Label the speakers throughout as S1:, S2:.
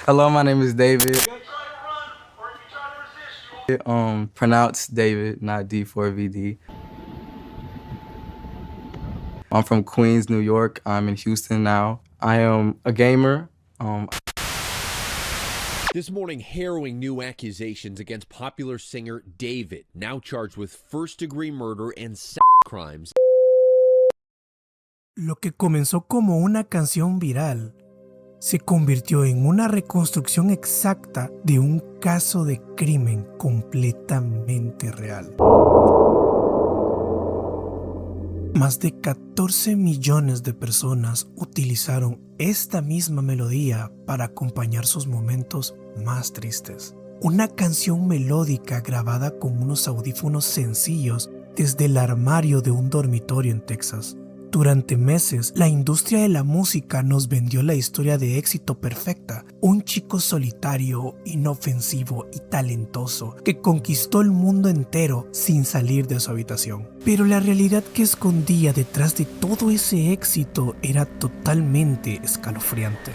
S1: Hello, my name is David. Pronounced David, not D4VD. I'm from Queens, New York. I'm in Houston now. I am a gamer.
S2: This morning, harrowing new accusations against popular singer David, now charged with first-degree murder and sex crimes.
S3: Lo que comenzó como una canción viral se convirtió en una reconstrucción exacta de un caso de crimen completamente real. Más de 14 millones de personas utilizaron esta misma melodía para acompañar sus momentos más tristes. Una canción melódica grabada con unos audífonos sencillos desde el armario de un dormitorio en Texas. Durante meses, la industria de la música nos vendió la historia de éxito perfecta, un chico solitario, inofensivo y talentoso que conquistó el mundo entero sin salir de su habitación. Pero la realidad que escondía detrás de todo ese éxito era totalmente escalofriante.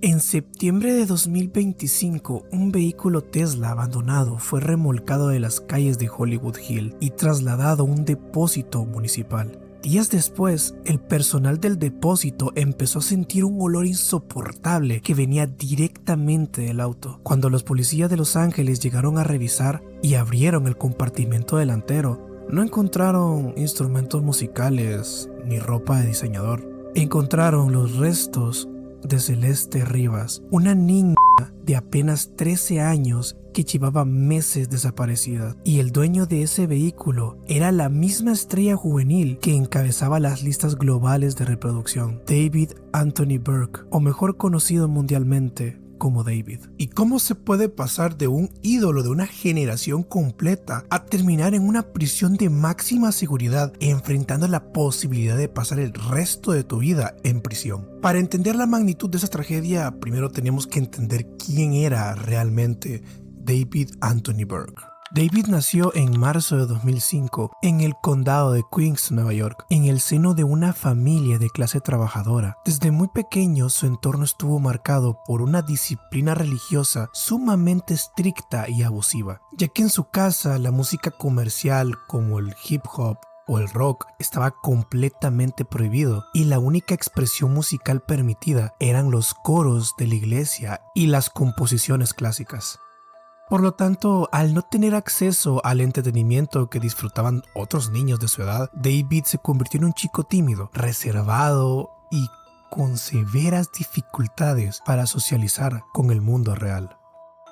S3: En septiembre de 2025, un vehículo Tesla abandonado fue remolcado de las calles de Hollywood Hill y trasladado a un depósito municipal. Días después, el personal del depósito empezó a sentir un olor insoportable que venía directamente del auto. Cuando los policías de Los Ángeles llegaron a revisar y abrieron el compartimento delantero, no encontraron instrumentos musicales ni ropa de diseñador. Encontraron los restos de Celeste Rivas, una niña de apenas 13 años que llevaba meses desaparecida, y el dueño de ese vehículo era la misma estrella juvenil que encabezaba las listas globales de reproducción, David Anthony Burke, o mejor conocido mundialmente como David. ¿Y cómo se puede pasar de un ídolo de una generación completa a terminar en una prisión de máxima seguridad, enfrentando la posibilidad de pasar el resto de tu vida en prisión? Para entender la magnitud de esa tragedia, primero tenemos que entender quién era realmente David Anthony Burke. David nació en marzo de 2005 en el condado de Queens, Nueva York, en el seno de una familia de clase trabajadora. Desde muy pequeño su entorno estuvo marcado por una disciplina religiosa sumamente estricta y abusiva, ya que en su casa la música comercial como el hip hop o el rock estaba completamente prohibido y la única expresión musical permitida eran los coros de la iglesia y las composiciones clásicas. Por lo tanto, al no tener acceso al entretenimiento que disfrutaban otros niños de su edad, David se convirtió en un chico tímido, reservado y con severas dificultades para socializar con el mundo real.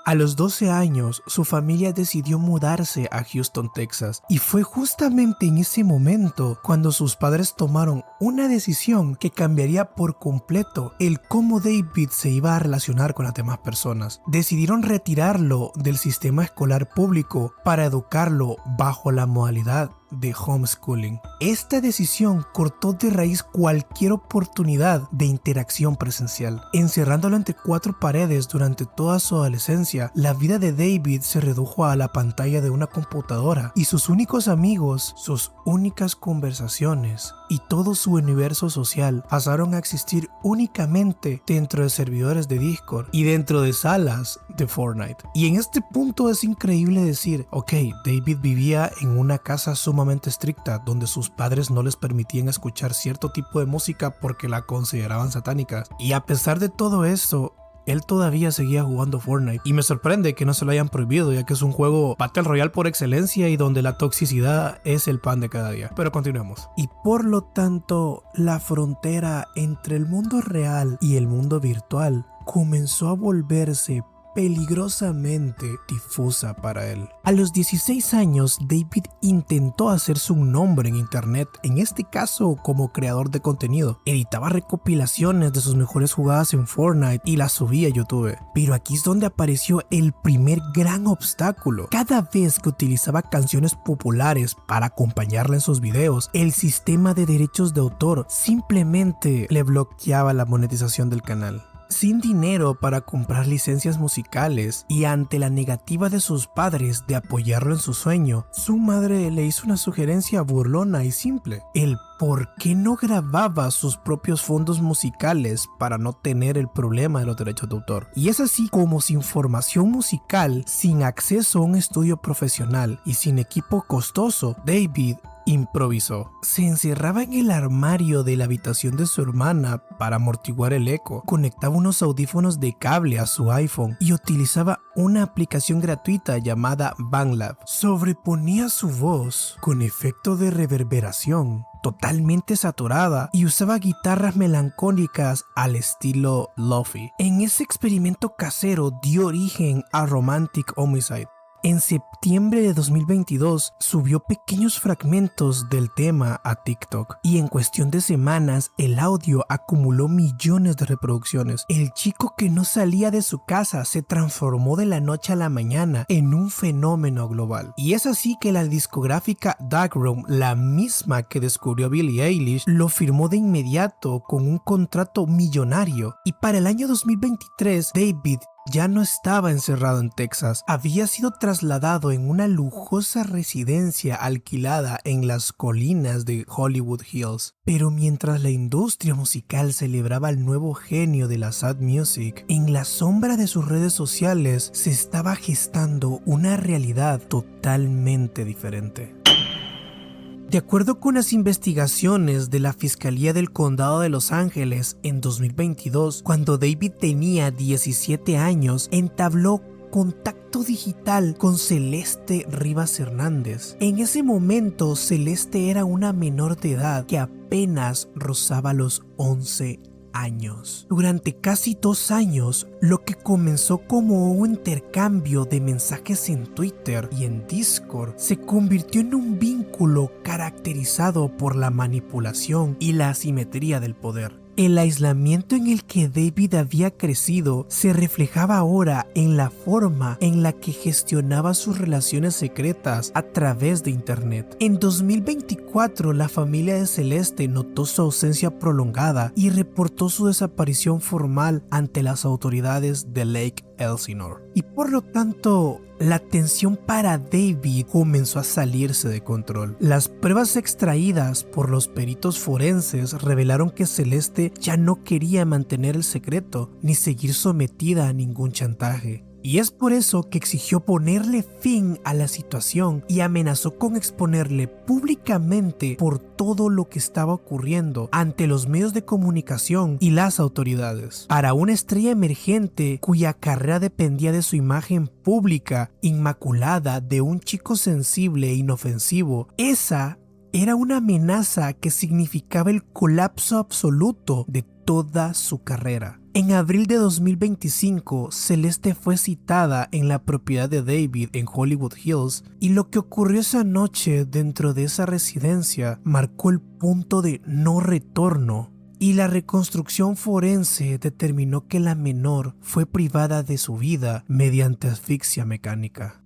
S3: A los 12 años, su familia decidió mudarse a Houston, Texas, y fue justamente en ese momento cuando sus padres tomaron una decisión que cambiaría por completo el cómo David se iba a relacionar con las demás personas. Decidieron retirarlo del sistema escolar público para educarlo bajo la modalidad de homeschooling. Esta decisión cortó de raíz cualquier oportunidad de interacción presencial. Encerrándolo entre 4 paredes durante toda su adolescencia, la vida de David se redujo a la pantalla de una computadora y sus únicos amigos, sus únicas conversaciones y todo su universo social pasaron a existir únicamente dentro de servidores de Discord y dentro de salas de Fortnite. Y en este punto es increíble decir, ok, David vivía en una casa sumamente estricta donde sus padres no les permitían escuchar cierto tipo de música porque la consideraban satánica, y a pesar de todo eso, él todavía seguía jugando Fortnite, y me sorprende que no se lo hayan prohibido, ya que es un juego Battle Royale por excelencia y donde la toxicidad es el pan de cada día. Pero continuemos. Y por lo tanto, la frontera entre el mundo real y el mundo virtual comenzó a volverse peligrosamente difusa para él. A los 16 años, David intentó hacerse un nombre en internet, en este caso como creador de contenido. Editaba recopilaciones de sus mejores jugadas en Fortnite y las subía a YouTube. Pero aquí es donde apareció el primer gran obstáculo. Cada vez que utilizaba canciones populares para acompañarla en sus videos, el sistema de derechos de autor simplemente le bloqueaba la monetización del canal. Sin dinero para comprar licencias musicales y ante la negativa de sus padres de apoyarlo en su sueño, su madre le hizo una sugerencia burlona y simple: el por qué no grababa sus propios fondos musicales para no tener el problema de los derechos de autor. Y es así como, sin formación musical, sin acceso a un estudio profesional y sin equipo costoso, David improvisó. Se encerraba en el armario de la habitación de su hermana para amortiguar el eco, conectaba unos audífonos de cable a su iPhone y utilizaba una aplicación gratuita llamada BandLab. Sobreponía su voz con efecto de reverberación totalmente saturada y usaba guitarras melancólicas al estilo Lofi. En ese experimento casero dio origen a Romantic Homicide. En septiembre de 2022 subió pequeños fragmentos del tema a TikTok y en cuestión de semanas el audio acumuló millones de reproducciones. El chico que no salía de su casa se transformó de la noche a la mañana en un fenómeno global. Y es así que la discográfica Darkroom, la misma que descubrió a Billie Eilish, lo firmó de inmediato con un contrato millonario. Y para el año 2023, David ya no estaba encerrado en Texas, había sido trasladado en una lujosa residencia alquilada en las colinas de Hollywood Hills. Pero mientras la industria musical celebraba al nuevo genio de la sad music, en la sombra de sus redes sociales se estaba gestando una realidad totalmente diferente. De acuerdo con las investigaciones de la Fiscalía del Condado de Los Ángeles, en 2022, cuando David tenía 17 años, entabló contacto digital con Celeste Rivas Hernández. En ese momento, Celeste era una menor de edad que apenas rozaba los 11 años. Durante casi 2 años, lo que comenzó como un intercambio de mensajes en Twitter y en Discord se convirtió en un vínculo caracterizado por la manipulación y la asimetría del poder. El aislamiento en el que David había crecido se reflejaba ahora en la forma en la que gestionaba sus relaciones secretas a través de internet. En 2024, la familia de Celeste notó su ausencia prolongada y reportó su desaparición formal ante las autoridades de Lake Elsinore. Y por lo tanto, la tensión para David comenzó a salirse de control. Las pruebas extraídas por los peritos forenses revelaron que Celeste ya no quería mantener el secreto ni seguir sometida a ningún chantaje. Y es por eso que exigió ponerle fin a la situación y amenazó con exponerle públicamente por todo lo que estaba ocurriendo ante los medios de comunicación y las autoridades. Para una estrella emergente cuya carrera dependía de su imagen pública, inmaculada, de un chico sensible e inofensivo, esa era una amenaza que significaba el colapso absoluto de toda su carrera. En abril de 2025, Celeste fue citada en la propiedad de David en Hollywood Hills y lo que ocurrió esa noche dentro de esa residencia marcó el punto de no retorno y la reconstrucción forense determinó que la menor fue privada de su vida mediante asfixia mecánica.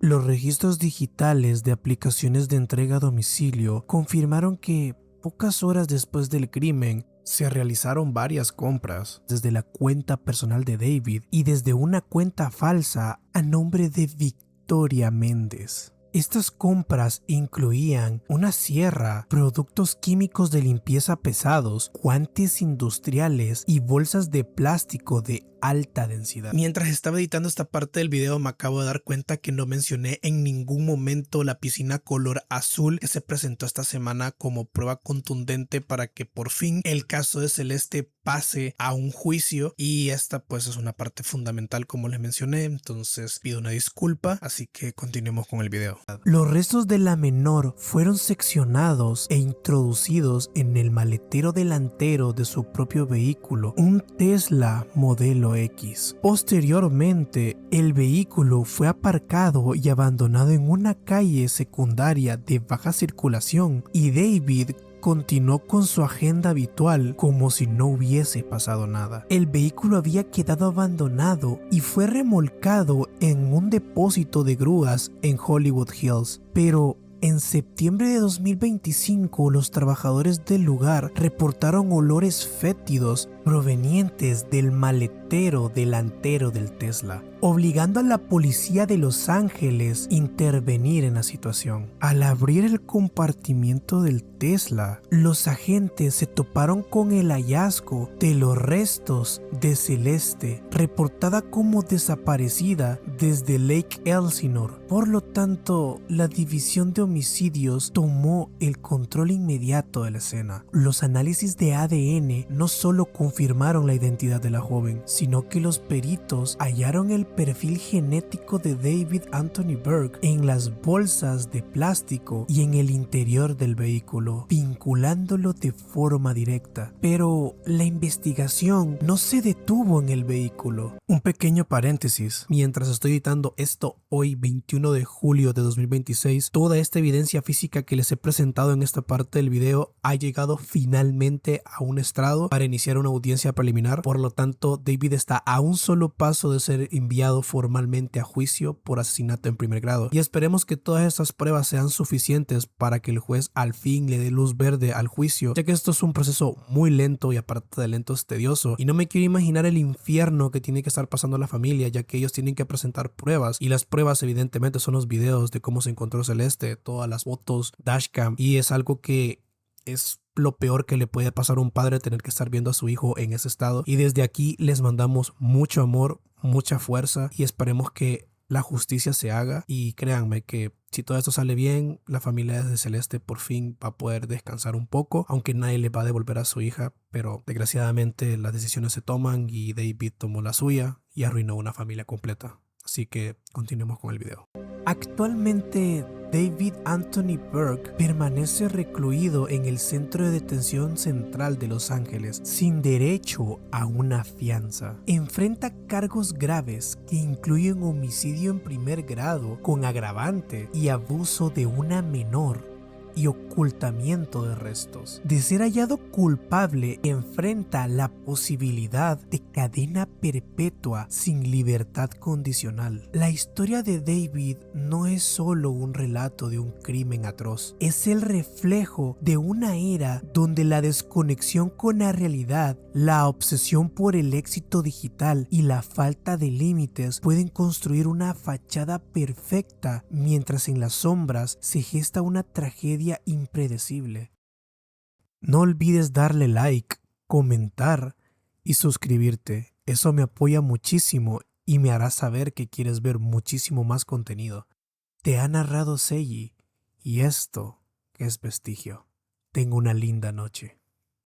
S3: Los registros digitales de aplicaciones de entrega a domicilio confirmaron que pocas horas después del crimen se realizaron varias compras desde la cuenta personal de David y desde una cuenta falsa a nombre de Victoria Méndez. Estas compras incluían una sierra, productos químicos de limpieza pesados, guantes industriales y bolsas de plástico de alta densidad. Mientras estaba editando esta parte del video me acabo de dar cuenta que no mencioné en ningún momento la piscina color azul que se presentó esta semana como prueba contundente para que por fin el caso de Celeste pase a un juicio, y esta pues es una parte fundamental como les mencioné, entonces pido una disculpa, así que continuemos con el video. Los restos de la menor fueron seccionados e introducidos en el maletero delantero de su propio vehículo, un Tesla modelo X. Posteriormente, el vehículo fue aparcado y abandonado en una calle secundaria de baja circulación y David continuó con su agenda habitual como si no hubiese pasado nada. El vehículo había quedado abandonado y fue remolcado en un depósito de grúas en Hollywood Hills, pero En septiembre de 2025, los trabajadores del lugar reportaron olores fétidos provenientes del maletero delantero del Tesla, obligando a la policía de Los Ángeles a intervenir en la situación. Al abrir el compartimiento del Tesla, los agentes se toparon con el hallazgo de los restos de Celeste, reportada como desaparecida desde Lake Elsinore. Por lo tanto, la división de homicidios tomó el control inmediato de la escena. Los análisis de ADN no solo confirmaron la identidad de la joven, sino que los peritos hallaron el perfil genético de David Anthony Burke en las bolsas de plástico y en el interior del vehículo, vinculándolo de forma directa. Pero la investigación no se detuvo en el vehículo. Un pequeño paréntesis: mientras estoy editando esto hoy, 21 de julio de 2026, toda esta evidencia física que les he presentado en esta parte del video ha llegado finalmente a un estrado para iniciar una audiencia preliminar. Por lo tanto, David está a un solo paso de ser enviado formalmente a juicio por asesinato en primer grado, y esperemos que todas estas pruebas sean suficientes para que el juez al fin le dé luz verde al juicio, ya que esto es un proceso muy lento y aparte de lento es tedioso, y no me quiero imaginar el infierno que tiene que estar pasando la familia, ya que ellos tienen que presentar pruebas, y las pruebas evidentemente son los videos de cómo se encontró Celeste, todas las fotos, dashcam, y es algo que es lo peor que le puede pasar a un padre, tener que estar viendo a su hijo en ese estado. Y desde aquí les mandamos mucho amor, mucha fuerza, y esperemos que la justicia se haga. Y créanme que si todo esto sale bien, la familia de Celeste por fin va a poder descansar un poco, aunque nadie le va a devolver a su hija, pero desgraciadamente las decisiones se toman y David tomó la suya y arruinó una familia completa. Así que continuemos con el video. Actualmente, David Anthony Burke permanece recluido en el Centro de Detención Central de Los Ángeles sin derecho a una fianza. Enfrenta cargos graves que incluyen homicidio en primer grado con agravante y abuso de una menor y ocultamiento de restos. De ser hallado culpable, enfrenta la posibilidad de cadena perpetua sin libertad condicional. La historia de David no es solo un relato de un crimen atroz, es el reflejo de una era donde la desconexión con la realidad, la obsesión por el éxito digital y la falta de límites pueden construir una fachada perfecta, mientras en las sombras se gesta una tragedia impredecible. No olvides darle like, comentar y suscribirte. Eso me apoya muchísimo y me hará saber que quieres ver muchísimo más contenido. Te ha narrado Seiji y esto es Vestigio. Tenga una linda noche.